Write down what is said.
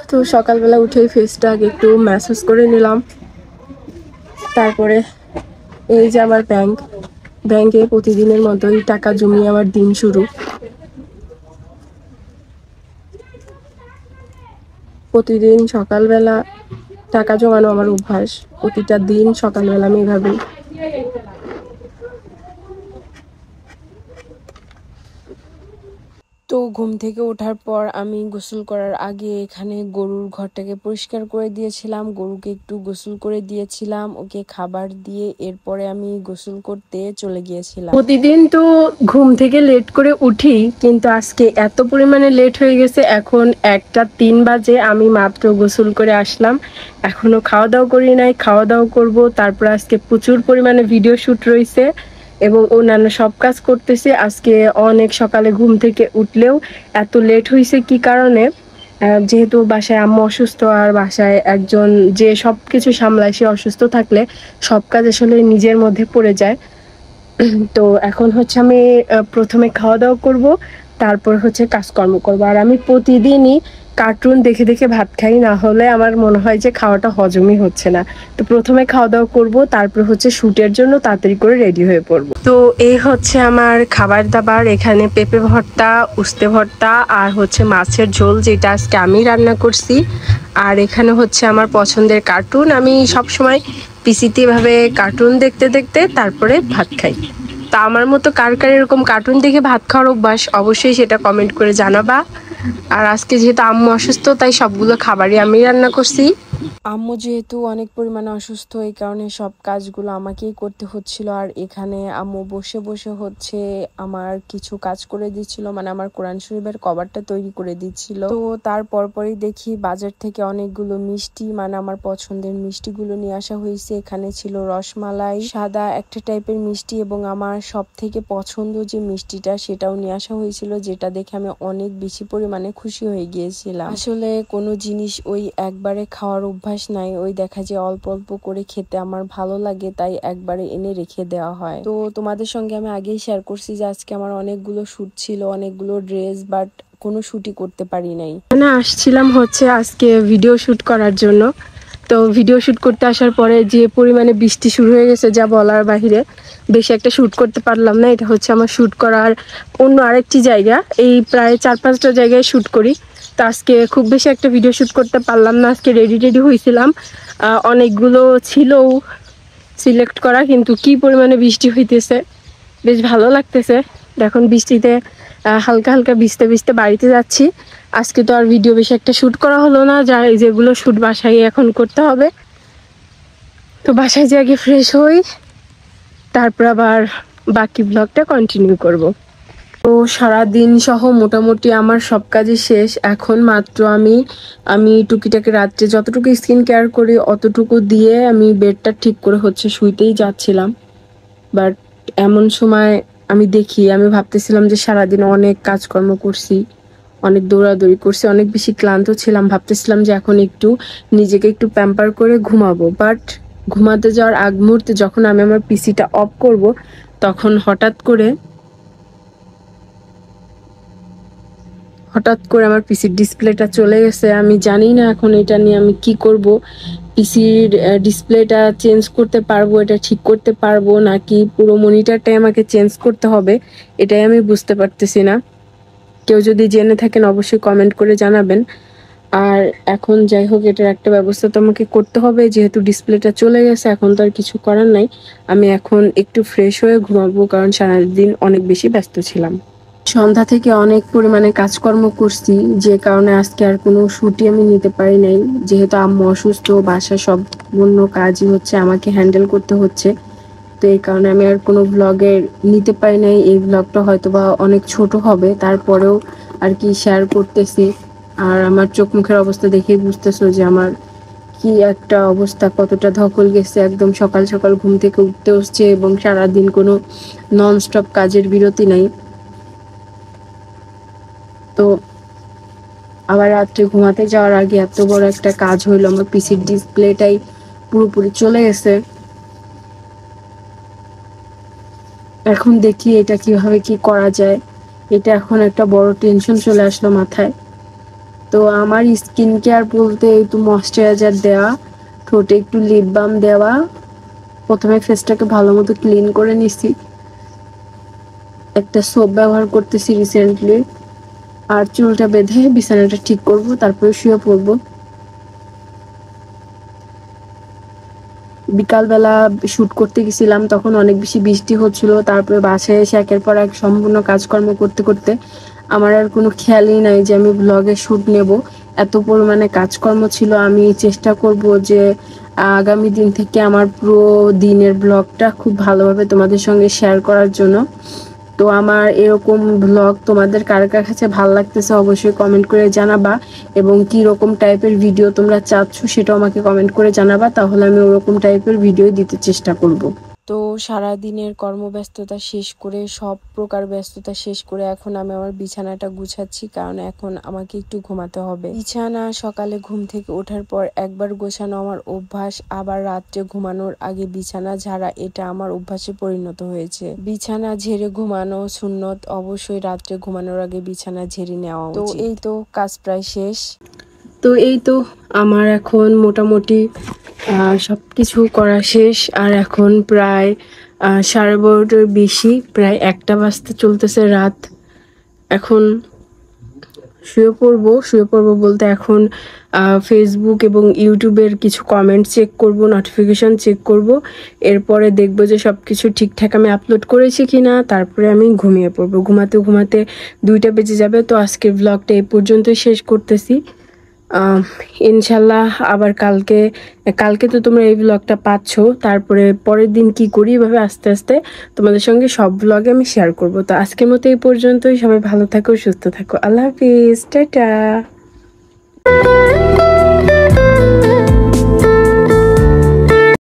তো সকালবেলা উঠেই ফেসটা আগে একটু ম্যাসাজ করে নিলাম। তারপরে এই যে আমার ব্যাংকে প্রতিদিনের মতোই টাকা জমিয়ে আমার দিন শুরু। প্রতিদিন সকালবেলা টাকা জমানো আমার অভ্যাস। প্রতিটা দিন সকালবেলা আমি এভাবে তো ঘুম থেকে ওঠার পর আমি গোসল করার আগে এখানে গরুর ঘরটাকে পরিষ্কার করে দিয়েছিলাম। গরুকে একটু গোসল করে দিয়েছিলাম, ওকে খাবার দিয়ে এরপরে আমি গোসল করতে চলে গিয়েছিলাম। প্রতিদিন তো ঘুম থেকে লেট করে উঠি, কিন্তু আজকে এত পরিমাণে লেট হয়ে গেছে। এখন 1টা 3 বাজে, আমি মাত্র গোসল করে আসলাম, এখনো খাওয়া দাওয়া করি নাই। খাওয়া দাওয়া করবো, তারপর আজকে প্রচুর পরিমাণে ভিডিও শ্যুট রয়েছে এবং অন্যান্য সব কাজ করতেছি। আজকে অনেক সকালে ঘুম থেকে উঠলেও এত লেট হয়েছে কি কারণে, যেহেতু বাসায় আম্মু অসুস্থ, আর বাসায় একজন যে সব কিছু সামলায় সে অসুস্থ থাকলে সব কাজ আসলে নিজের মধ্যে পড়ে যায়। তো এখন হচ্ছে আমি প্রথমে খাওয়া দাওয়া করব, তারপর হচ্ছে কাজকর্ম করব। আর আমি প্রতিদিনই কার্টুন দেখে দেখে ভাত খাই, না হলে আমার মনে হয় যে খাওয়াটা হজমই হচ্ছে না। তো প্রথমে খাওয়া দাওয়া করব, তারপর হচ্ছে শ্যুটের জন্য তাড়াতাড়ি করে রেডি হয়ে পড়ব। তো এই হচ্ছে আমার খাবার দাবার। এখানে পেঁপে ভর্তা, উস্তে ভর্তা, আর হচ্ছে মাছের ঝোল, যেটা আজকে আমি রান্না করছি। আর এখানে হচ্ছে আমার পছন্দের কার্টুন। আমি সবসময় পিসিতে এভাবে কার্টুন দেখতে দেখতে তারপরে ভাত খাই। তা আমার মতো কার কার এরকম কার্টুন দেখে ভাত খাওয়ার অভ্যাস, অবশ্যই সেটা কমেন্ট করে জানাবা। আর আজকে যেহেতু আম্মু অসুস্থ, তাই সবগুলো খাবারই আমি রান্না করছি। আম্মু যেহেতু অনেক পরিমাণে অসুস্থ, এই কারণে সব কাজগুলো আমাকেই করতে হচ্ছিল। আর এখানে আম্মু বসে বসে হচ্ছে আমার কিছু কাজ করে দিচ্ছিল, মানে আমার কোরআন শরীফের কভারটা তৈরি করে দিচ্ছিল। তো তার পরপরই দেখি বাজার থেকে অনেকগুলো মিষ্টি, মানে আমার পছন্দের মিষ্টিগুলো নিয়ে আসা হয়েছে। এখানে ছিল রসমালাই, সাদা একটা টাইপের মিষ্টি, এবং আমার সব থেকে পছন্দ যে মিষ্টিটা সেটাও নিয়ে আসা হয়েছিল, যেটা দেখে আমি অনেক বেশি পরিমাণে খুশি হয়ে গিয়েছিলাম। আসলে কোনো জিনিস ওই একবারে খাওয়ার অভ্যাস নাই, ওই দেখা যায় অল্প অল্প করে খেতে আমার ভালো লাগে, তাই একবারে এনে রেখে দেওয়া হয়। তো তোমাদের সঙ্গে আমি আগেই শেয়ার করছি যে আজকে আমার অনেকগুলো শ্যুট ছিল, অনেকগুলো ড্রেস, বাট কোনো শ্যুটই করতে পারি নাই। মানে আসছিলাম হচ্ছে আজকে ভিডিও শ্যুট করার জন্য। তো ভিডিও শ্যুট করতে আসার পরে যে পরিমাণে বৃষ্টি শুরু হয়ে গেছে, যা বলার বাহিরে, বেশি একটা শ্যুট করতে পারলাম না। এটা হচ্ছে আমার শ্যুট করার অন্য আরেকটি জায়গা, এই প্রায় 4-5টা জায়গায় শ্যুট করি। তো আজকে খুব বেশি একটা ভিডিও শ্যুট করতে পারলাম না। আজকে রেডি হয়েছিলাম, অনেকগুলো ছিল সিলেক্ট করা, কিন্তু কি পরিমাণে বৃষ্টি হইতেছে, বেশ ভালো লাগতেছে। এখন বৃষ্টিতে হালকা হালকা ভিজতে ভিজতে বাড়িতে যাচ্ছি। আজকে তো আর ভিডিও বেশি একটা শ্যুট করা হলো না, যা যেগুলো শ্যুট বাসায় এখন করতে হবে। তো বাসায় যে আগে ফ্রেশ হই, তারপর আবার বাকি ব্লগটা কন্টিনিউ করব। তো সারাদিন সহ মোটামুটি আমার সব কাজই শেষ। এখন মাত্র আমি টুকিটাকি রাত্রে যতটুকু স্কিন কেয়ার করি অতটুকু দিয়ে আমি বেডটা ঠিক করে হচ্ছে শুইতেই যাচ্ছিলাম। বাট এমন সময় আমি ভাবতেছিলাম যে সারাদিন অনেক কাজকর্ম করছি, অনেক দৌড়াদৌড়ি করছি, অনেক বেশি ক্লান্ত ছিলাম। ভাবতেছিলাম যে এখন নিজেকে একটু প্যাম্পার করে ঘুমাবো। বাট ঘুমাতে যাওয়ার আগ মুহূর্তে যখন আমি আমার পিসিটা অফ করব, তখন হঠাৎ করে আমার পিসির ডিসপ্লেটা চলে গেছে। আমি জানি না এখন এটা নিয়ে আমি কি করব। পিসির ডিসপ্লেটা চেঞ্জ করতে পারবো, এটা ঠিক করতে পারবো, নাকি পুরো মনিটরটাই আমাকে চেঞ্জ করতে হবে, এটাই আমি বুঝতে পারতেছি না। কেউ যদি জেনে থাকেন অবশ্যই কমেন্ট করে জানাবেন। আর এখন যাই হোক, এটার একটা ব্যবস্থা তো আমাকে করতে হবে, যেহেতু ডিসপ্লেটা চলে গেছে। এখন তো আর কিছু করার নাই, আমি এখন একটু ফ্রেশ হয়ে ঘুমাবো, কারণ সারাদিন অনেক বেশি ব্যস্ত ছিলাম। সন্ধ্যা থেকে অনেক পরিমাণে কাজকর্ম করছি, যে কারণে আজকে আর কোনো ছুটি আমি নিতে পারি নাই। যেহেতু আম্মু অসুস্থ, বাসার সম্পূর্ণ কাজই হচ্ছে আমাকে হ্যান্ডেল করতে হচ্ছে, তো এই কারণে আমি আর কোনো ব্লগের নিতে পারি নাই। এই ব্লগটা হয়তো বা অনেক ছোট হবে, তারপরেও আর কি শেয়ার করতেছি। আর আমার চোখ মুখের অবস্থা দেখেই বুঝতেছো যে আমার কি একটা অবস্থা, কতটা ধকল গেছে। একদম সকাল সকাল ঘুম থেকে উঠতে হচ্ছে, এবং সারাদিন কোনো নন স্টপ কাজের বিরতি নাই। তো আবার রাত্রে ঘুমাতে যাওয়ার আগে এত বড় একটা কাজ হইলো, আমার পিসির ডিসপ্লেটাই পুরোপুরি চলে গেছে। এখন দেখি এটা কিভাবে কি করা যায়, এটা এখন একটা বড় টেনশন চলে আসলো মাথায়। তো আমার স্কিন কেয়ার বলতে একটু ময়শ্চারাইজার দেওয়া, ঠোঁটে একটু লিপ বাম দেওয়া, প্রথমে ফেসটাকে ভালো মতো ক্লিন করে নিছি, একটা সোপ ব্যবহার করতেছি রিসেন্টলি, আর চুলটা বেঁধে বিছানাটা ঠিক করব, তারপরে শুয়ে পড়বো। বিকালবেলা শ্যুট করতে গেছিলাম, তখন অনেক বেশি বৃষ্টি হচ্ছিল। তারপরে বাসায় এসে একের পর এক সম্পূর্ণ কাজকর্ম করতে করতে আমার আর কোনো খেয়ালই নাই যে আমি ব্লগে শ্যুট নেব। এত পরিমাণে কাজকর্ম ছিল। আমি চেষ্টা করব যে আগামী দিন থেকে আমার পুরো দিনের ব্লগটা খুব ভালোভাবে তোমাদের সঙ্গে শেয়ার করার জন্য। তো আমার এরকম ব্লগ তোমাদের কার কার কাছে ভালো লাগতেছে অবশ্যই কমেন্ট করে জানাবা, এবং কি রকম টাইপের ভিডিও তোমরা চাচ্ছ সেটাও আমাকে কমেন্ট করে জানাবা, তাহলে আমি ওরকম টাইপের ভিডিও দিতে চেষ্টা করব। তো সারাদিনের কর্মব্যস্ততা শেষ করে, সব প্রকার ব্যস্ততা শেষ করে এখন আমি আমার বিছানাটা গুছাচ্ছি, কারণ এখন আমাকে একটু ঘুমাতে হবে। বিছানা সকালে ঘুম থেকে ওঠার পর একবার গোছানো আমার অভ্যাস, আবার রাত্রে ঘুমানোর আগে বিছানা ঝাড়া, এটা আমার অভ্যাসে পরিণত হয়েছে। বিছানা ঝেড়ে ঘুমানো সুন্নত, অবশ্যই রাত্রে ঘুমানোর আগে বিছানা ঝেড়ে নেওয়া উচিত। তো এই তো কাজ প্রায় শেষ। তো এই তো আমার এখন মোটামুটি সবকিছু করা শেষ, আর এখন প্রায় 12:30টার বেশি, প্রায় 1টা বাজতে চলতেছে রাত। এখন শুয়ে পড়বো বলতে এখন ফেসবুক এবং ইউটিউবের কিছু কমেন্ট চেক করব, নোটিফিকেশন চেক করব, এরপরে দেখব যে সব কিছু ঠিকঠাক আমি আপলোড করেছি কিনা, তারপরে আমি ঘুমিয়ে পড়বো। ঘুমাতে ঘুমাতে 2টা বেজে যাবে। তো আজকের ব্লগটা এই পর্যন্তই শেষ করতেছি। ইনশাল্লাহ আবার কালকে তো তোমরা এই ব্লগটা পাচ্ছ, তারপরে পরের দিন কি করি এভাবে আস্তে আস্তে তোমাদের সঙ্গে সব ব্লগে আমি শেয়ার করব। তো আজকের মতো এই পর্যন্তই। সবাই ভালো থাকো, সুস্থ থাকো। আল্লাহ হাফিজ, টাটা।